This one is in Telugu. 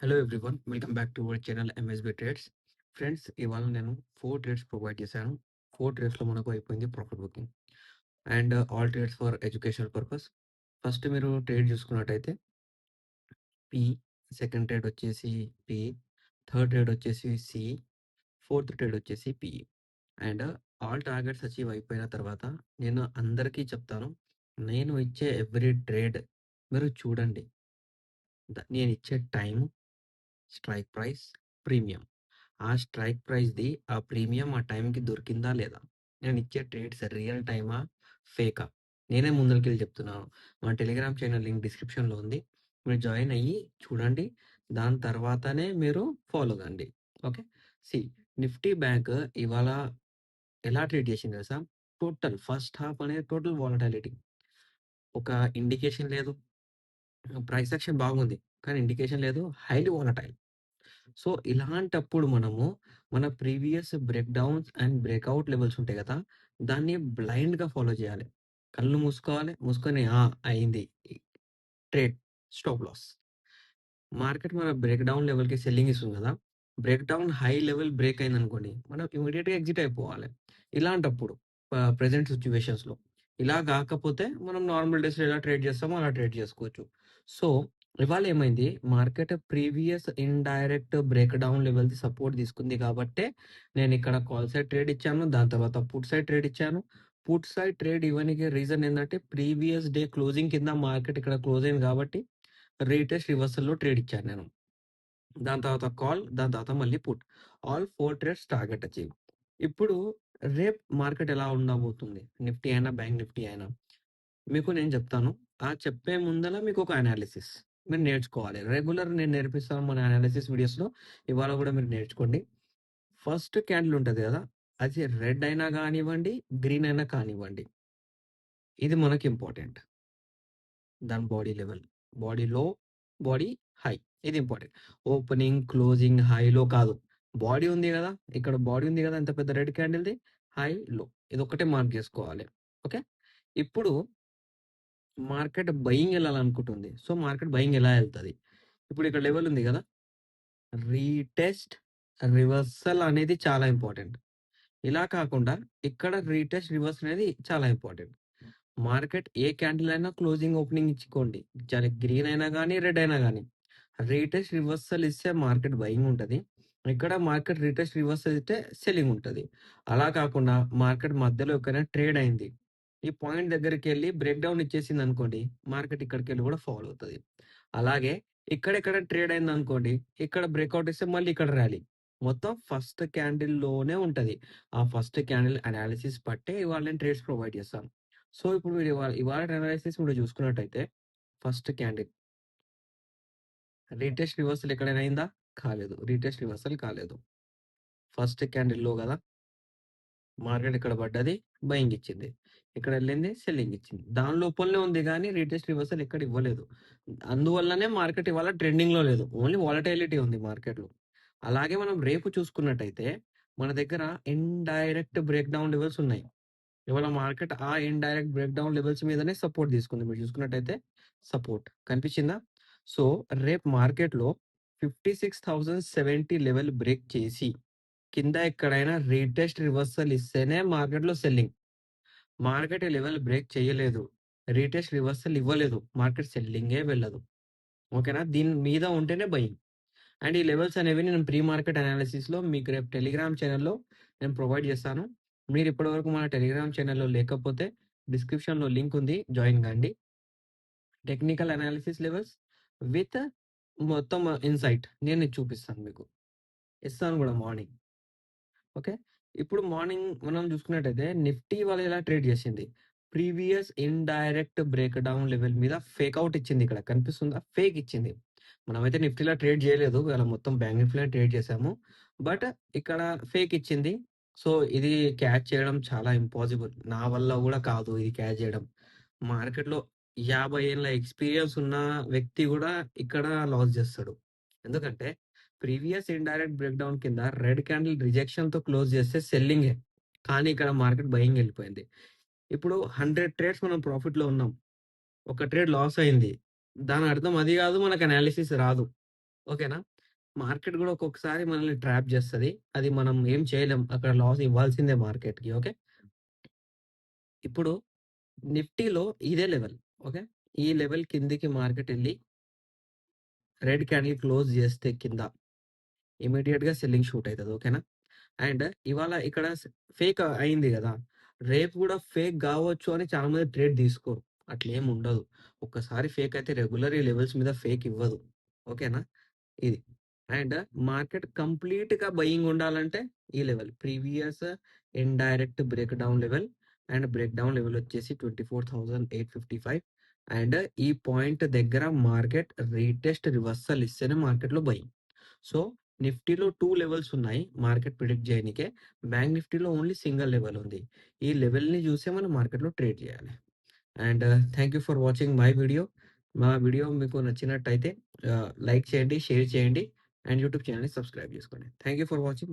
Hello everyone. Welcome back to our channel MSB trades. Friends, ఇవాళ నేను 4 ట్రేడ్స్ ప్రొవైడ్ చేశాను. 4 ట్రేడ్స్‌లో మనకు అయిపోయింది profit booking. And all trades for educational purpose. First మీరు ట్రేడ్ చూసుకున్నట్టయితే పి, సెకండ్ ట్రేడ్ వచ్చేసి పి, థర్డ్ ట్రేడ్ వచ్చేసి సి, ఫోర్త్ ట్రేడ్ వచ్చేసి P. And all targets achieve అయిపోయిన తర్వాత నేను అందరికీ చెప్తాను. నేను ఇచ్చే ఎవ్రీ ట్రేడ్ మీరు చూడండి. నేనిచ్చే టైము, స్ట్రైక్ ప్రైస్, ప్రీమియం. ఆ స్ట్రైక్ ప్రైస్‌ది, ఆ ప్రీమియం ఆ టైంకి దొరికిందా లేదా? నేనిచ్చే ట్రేడ్స్ రియల్ టైమా? ఫేకా? నేనే ముందలకెళ్ళి చెప్తున్నాను. మా టెలిగ్రామ్ ఛానల్ లింక్ డిస్క్రిప్షన్‌లో ఉంది. మీరు జాయిన్ అయ్యి చూడండి. దాని తర్వాతనే మీరు ఫాలో కండి. ఓకే. నిఫ్టీ బ్యాంక్ ఇవాళ ఎలా ట్రేడ్ చేసింది తెలుసా? టోటల్ ఫస్ట్ హాఫ్ అనేది టోటల్ వాలటాలిటీ. ఒక ఇండికేషన్ లేదు. ప్రైస్ యాక్షన్ బాగుంది. కానీ ఇండికేషన్ లేదు. Highly volatile. సో, ఇలాంటప్పుడు మనము మన previous break downs and breakout levels ఉంటాయి గదా! దాన్ని బ్లైండ్‌గా ఫాలో చేయాలి. కళ్ళు మూసుకోవాలి. మూసుకొని అయింది. Trade, stop loss. మార్కెట్ మన బ్రేక్ డౌన్ లెవెల్‌కి సెల్లింగ్ ఇస్తుంది గదా! Break down high level break అయిందనుకోండి, మనం ఇమ్మీడియేట్‌గా ఎగ్జిట్ అయిపోవాలి. ఇలాంటప్పుడు ప్రెజెంట్ సిట్యుయేషన్స్‌లో. ఇలా గాకపోతే మనం నార్మల్ డేస్‌లో ఎలా ట్రేడ్ చేస్తామో అలా ట్రేడ్ చేసుకోవచ్చు. సో, ఇవాళ ఏమైంది, market previous indirect break down లెవెల్‌ది సపోర్ట్ తీసుకుంది కాబట్టే నేనిక్కడ కాల్ సైడ్ ట్రేడ్ ఇచ్చాను. దాని తర్వాత పుట్ సైడ్ ట్రేడ్ ఇచ్చాను. పుట్ సైడ్ ట్రేడ్ ఇవ్వనికి రీజన్ ఏందంటే ప్రీవియస్ డే క్లోజింగ్ కింద మార్కెట్ ఇక్కడ క్లోజ్ అయింది కాబట్టి రీటెస్ట్ రివర్సల్‌లో ట్రేడ్ ఇచ్చాను నేను. దాని తర్వాత కాల్, దాని తర్వాత మళ్ళీ put. All 4 trades target achieve. ఇప్పుడు రేపు మార్కెట్ ఎలా ఉండబోతుంది? నిఫ్టీ అయినా, బ్యాంక్ నిఫ్టీ అయినా. మీకు నేను చెప్తాను. ఆ చెప్పే ముందల మీకొక అనాలిసిస్. మీరు నేర్చుకోవాలి. రెగ్యులర్ నేను నేర్పిస్తాను మన అనాలిసిస్ వీడియోస్‌లో. ఇవాళ గూడా మీరు నేర్చుకోండి. ఫస్ట్ క్యాండిల్ ఉంటది గదా! అది రెడ్ అయినా గానివ్వండి, గ్రీన్ అయినా కానివ్వండి. ఇది మనకి ఇంపార్టెంట్. దాని బాడీ లెవెల్. బాడీ లో, బాడీ హై. ఇది ఇంపార్టెంట్. ఓపెనింగ్, క్లోజింగ్, హై, లో కాదు. బాడీ ఉంది గదా! ఇక్కడ బాడీ ఉంది గదా! ఎంత పెద్ద రెడ్ క్యాండిల్‌ది. హై, లో. ఇదొక్కటే మార్క్ జేసుకోవాలి. ఓకే. ఇప్పుడు మార్కెట్ బయింగ్ ఎళ్ళాలనుకుంటుంది. సో, మార్కెట్ బయింగ్ ఎలా ఎళ్తది? ఇప్పుడు ఇక్కడ లెవెల్ ఉంది గదా! రీటెస్ట్, రివర్సల్ అనేది చాలా ఇంపార్టెంట్. ఇలా కాకుండా ఇక్కడ రీటెస్ట్, రివర్స్ అనేది చాలా ఇంపార్టెంట్. మార్కెట్ ఏ క్యాండిల్ అయినా క్లోజింగ్, ఓపెనింగ్ ఇచ్చుకోండి. గ్రీన్ అయినా గాని, రెడ్ అయినా గాని. రీటెస్ట్ రివర్సల్ ఇస్తే మార్కెట్ బయింగ్ ఉంటది. ఇక్కడ మార్కెట్ రీటెస్ట్ రివర్సల్ ఇస్తే సెల్లింగ్ ఉంటది. అలా కాకుండా మార్కెట్ మధ్యలో ఎక్కడైనా ట్రేడ్ అయింది. ఈ పాయింట్ దగ్గరికెళ్ళి బ్రేక్ డౌన్ ఇచ్చేసిందనుకోండి, మార్కెట్ ఇక్కడికెళ్ళి కూడా ఫాల్ అవుతది. అలాగే ఇక్కడెక్కడ ట్రేడ్ అయిందనుకోండి, ఇక్కడ బ్రేకౌట్ ఇస్తే మళ్ళీ ఇక్కడ ర్యాలీ. మొత్తం ఫస్ట్ క్యాండిల్‌లోనే ఉంటది. ఆ ఫస్ట్ క్యాండిల్ అనాలిసిస్ బట్టే ఇవాళ నేను ట్రేడ్స్ ప్రొవైడ్ చేస్తాను. సో, ఇప్పుడు మీరు ఇవాల్టి అనాలిసిస్ మీరు చూసుకున్నట్టయితే ఫస్ట్ క్యాండిల్ రీటెస్ట్ రివర్సల్ ఎక్కడైనా అయిందా? కాలేదు. రీటెస్ట్ రివర్సల్ కాలేదు. ఫస్ట్ క్యాండిల్ లో గదా! మార్కెట్ ఇక్కడ పడ్డది. బయింగ్ ఇచ్చింది. ఇక్కడెళ్ళింది సెల్లింగ్ ఇచ్చింది. దాని లోపలనే ఉంది గానీ రీటెస్ట్ రివర్సల్ ఎక్కడ ఇవ్వలేదు. అందువల్లనే మార్కెట్ ఇవాళ ట్రెండింగ్‌లో లేదు. ఓన్లీ వాలటైలిటీ ఉంది మార్కెట్‌లో. అలాగే మనం రేపు చూసుకున్నట్టయితే మన దగ్గర ఇండైరెక్ట్ బ్రేక్ డౌన్ లెవెల్స్ ఉన్నాయి. ఇవాళ మార్కెట్ ఆ ఇండైరెక్ట్ బ్రేక్ డౌన్ లెవెల్స్ మీదనే సపోర్ట్ తీసుకుంది. మీరు చూసుకున్నట్టయితే సపోర్ట్ కనిపించిందా? సో, రేపు మార్కెట్‌లో 56,070 లెవెల్ బ్రేక్ చేసి కింద ఎక్కడైనా రీటెస్ట్ రివర్సల్ ఇస్తేనే మార్కెట్‌లో సెల్లింగ్. మార్కెట్ ఈ లెవెల్ బ్రేక్ చేయలేదు. రీటెస్ట్ రివర్సల్ ఇవ్వలేదు. మార్కెట్ సెల్లింగే వెళ్ళదు. ఓకేనా? దీని మీద ఉంటేనే బయింగ్. అండ్ ఈ లెవెల్స్ అనేవి నేను ప్రీ మార్కెట్ అనాలిసిస్‌లో మీకు రేపు టెలిగ్రామ్ ఛానెల్‌లో నేను ప్రొవైడ్ చేస్తాను. మీరు ఇప్పటివరకు మన టెలిగ్రామ్ ఛానెల్‌లో లేకపోతే డిస్క్రిప్షన్‌లో లింక్ ఉంది. Join Gandi. Technical analysis levels with మొత్తం ఇన్‌సైట్ నేను ఇది చూపిస్తాను మీకు. ఇస్తాను గూడా మార్నింగ్. ఓకే. ఇప్పుడు మార్నింగ్ మనం చూసుకున్నట్టయితే నిఫ్టీ ఇవాళ ఎలా ట్రేడ్ చేసింది? Previous indirect break down level మీద ఫేక్ ఔట్ ఇచ్చింది ఇక్కడ కనిపిస్తుందా? ఫేక్ ఇచ్చింది. మనమైతే నిఫ్టీలో ట్రేడ్ చేయలేదు. ఇవాళ మొత్తం బ్యాంక్ నిఫ్టీలోనే ట్రేడ్ చేసాము. బట్ ఇక్కడ ఫేక్ ఇచ్చింది. సో, ఇది క్యాచ్ చేయడం చాలా ఇంపాసిబుల్. నా వల్ల గూడా కాదు ఇది క్యాచ్ చేయడం. మార్కెట్‌లో 50 ఏళ్ల ఎక్స్‌పీరియన్స్ ఉన్న వ్యక్తి గూడా ఇక్కడ లాస్ జేస్తడు. ఎందుకంటే ప్రీవియస్ ఇండైరెక్ట్ బ్రేక్ డౌన్ కింద రెడ్ క్యాండిల్ రిజెక్షన్‌తో క్లోజ్ చేస్తే సెల్లింగే. కానీ ఇక్కడ మార్కెట్ బయింగ్ ఎళ్ళిపోయింది. ఇప్పుడు 100 ట్రేడ్స్ మనం ప్రాఫిట్‌లో ఉన్నాం. ఒక ట్రేడ్ లాస్ అయింది. దాని అర్థం అది గాదు మనకు అనాలిసిస్ రాదు. ఓకేనా? మార్కెట్ గూడా ఒక్కొక్కసారి మనల్ని ట్రాప్ జేస్తది. అది మనం ఏం చేయలేం. అక్కడ లాస్ ఇవ్వాల్సిందే మార్కెట్‌కి. ఓకే. ఇప్పుడు నిఫ్టీలో ఇదే లెవెల్. ఓకే. ఈ లెవెల్ కిందికి మార్కెట్ రెడ్ క్యాండిల్ క్లోజ్ జేస్తే కింద ఇమ్మీడియేట్‌గా సెల్లింగ్ షూట్ అయితది. ఓకేనా? అండ్ ఇవాళ ఇక్కడ ఫేక్ అయింది గదా! రేపు గూడా ఫేక్ గావచ్చు అని చాలా మంది ట్రేడ్ తీసుకోరు. అట్లేముండదు. ఒక్కసారి ఫేక్ అయితే రెగ్యులర్ ఈ లెవెల్స్ మీద ఫేక్ ఇవ్వదు. ఓకేనా? ఇది. అండ్ మార్కెట్ కంప్లీట్‌గా బయింగ్ ఉండాలంటే ఈ level. Previous indirect break down level and break down level వచ్చేసి 24,855 అండ్ ఈ పాయింట్ దగ్గర మార్కెట్ రీటెస్ట్ రివర్సల్ ఇస్తేనే మార్కెట్‌లో బయింగ్. సో, నిఫ్టీలో 2 లెవెల్స్ ఉన్నాయి మార్కెట్ ప్రిడిక్ట్ జేయనీకే. బ్యాంక్ నిఫ్టీలో ఓన్లీ సింగిల్ లెవెల్ ఉంది. ఈ లెవెల్‌ని జూసే మనం మార్కెట్‌లో ట్రేడ్ జేయాలి. And thank you for watching my video. మా వీడియో మీకు నచ్చినట్టయితే లైక్ చేయండి, షేర్ చేయండి అండ్ యూట్యూబ్ ఛానెల్‌ని సబ్స్క్రైబ్ జేసుకోండి. Thank you for watching.